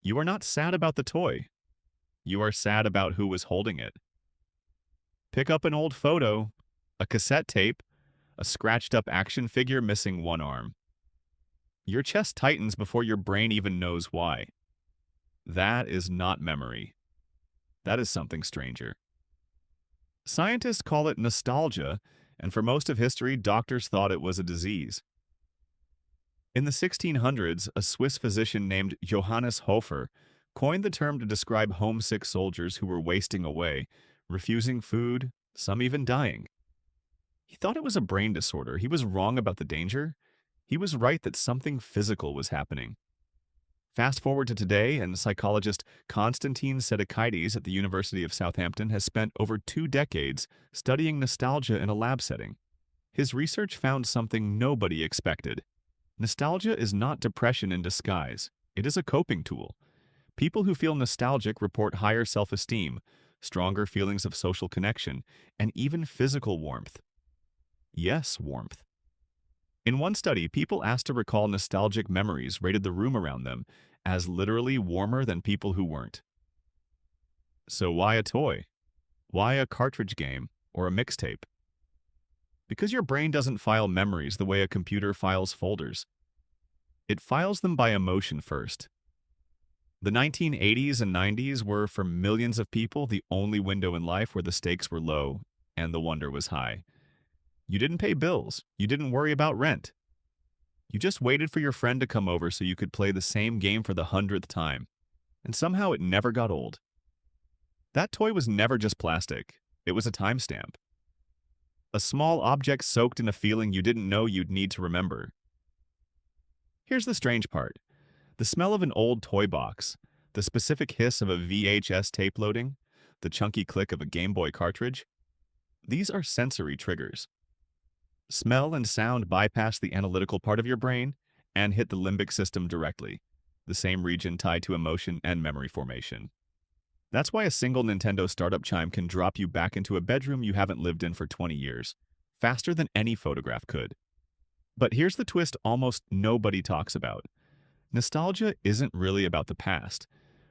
You are not sad about the toy. You are sad about who was holding it. Pick up an old photo, a cassette tape, a scratched up action figure missing one arm. Your chest tightens before your brain even knows why. That is not memory. That is something stranger. Scientists call it nostalgia, and for most of history, doctors thought it was a disease. In the 1600s, a Swiss physician named Johannes Hofer coined the term to describe homesick soldiers who were wasting away, refusing food, some even dying. He thought it was a brain disorder. He was wrong about the danger. He was right that something physical was happening. Fast forward to today, and psychologist Konstantin Sedekaitis at the University of Southampton has spent over 2 decades studying nostalgia in a lab setting. His research found something nobody expected. Nostalgia is not depression in disguise. It is a coping tool. People who feel nostalgic report higher self-esteem, stronger feelings of social connection, and even physical warmth. Yes, warmth. In one study, people asked to recall nostalgic memories rated the room around them as literally warmer than people who weren't. So why a toy? Why a cartridge game or a mixtape? Because your brain doesn't file memories the way a computer files folders. It files them by emotion first. The 1980s and 90s were, for millions of people, the only window in life where the stakes were low and the wonder was high. You didn't pay bills. You didn't worry about rent. You just waited for your friend to come over so you could play the same game for the 100th time. And somehow it never got old. That toy was never just plastic. It was a timestamp. A small object soaked in a feeling you didn't know you'd need to remember. Here's the strange part. The smell of an old toy box, the specific hiss of a VHS tape loading, the chunky click of a Game Boy cartridge, these are sensory triggers. Smell and sound bypass the analytical part of your brain and hit the limbic system directly, the same region tied to emotion and memory formation. That's why a single Nintendo startup chime can drop you back into a bedroom you haven't lived in for 20 years, faster than any photograph could. But here's the twist almost nobody talks about. Nostalgia isn't really about the past.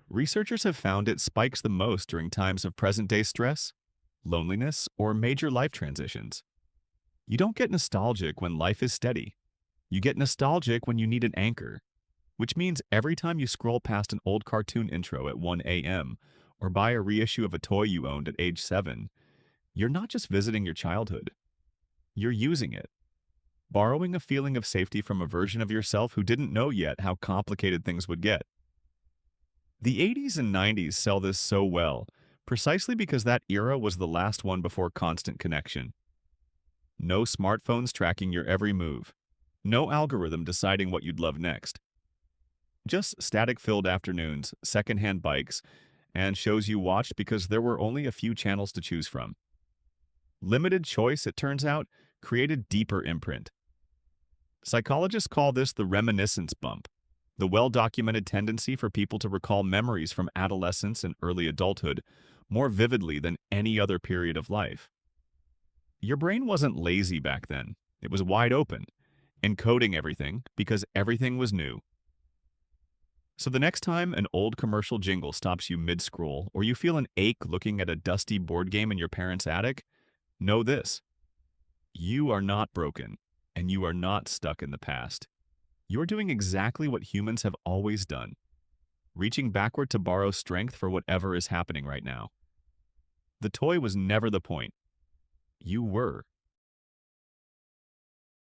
Researchers have found it spikes the most during times of present-day stress, loneliness, or major life transitions. You don't get nostalgic when life is steady. You get nostalgic when you need an anchor, which means every time you scroll past an old cartoon intro at 1 a.m. or buy a reissue of a toy you owned at age 7, you're not just visiting your childhood. You're using it, borrowing a feeling of safety from a version of yourself who didn't know yet how complicated things would get. The 80s and 90s sell this so well, precisely because that era was the last one before constant connection. No smartphones tracking your every move. No algorithm deciding what you'd love next. Just static-filled afternoons, secondhand bikes, and shows you watched because there were only a few channels to choose from. Limited choice, it turns out, created deeper imprint. Psychologists call this the reminiscence bump, the well-documented tendency for people to recall memories from adolescence and early adulthood more vividly than any other period of life. Your brain wasn't lazy back then. It was wide open, encoding everything because everything was new. So the next time an old commercial jingle stops you mid-scroll or you feel an ache looking at a dusty board game in your parents' attic, know this. You are not broken, and you are not stuck in the past. You're doing exactly what humans have always done, reaching backward to borrow strength for whatever is happening right now. The toy was never the point. You were.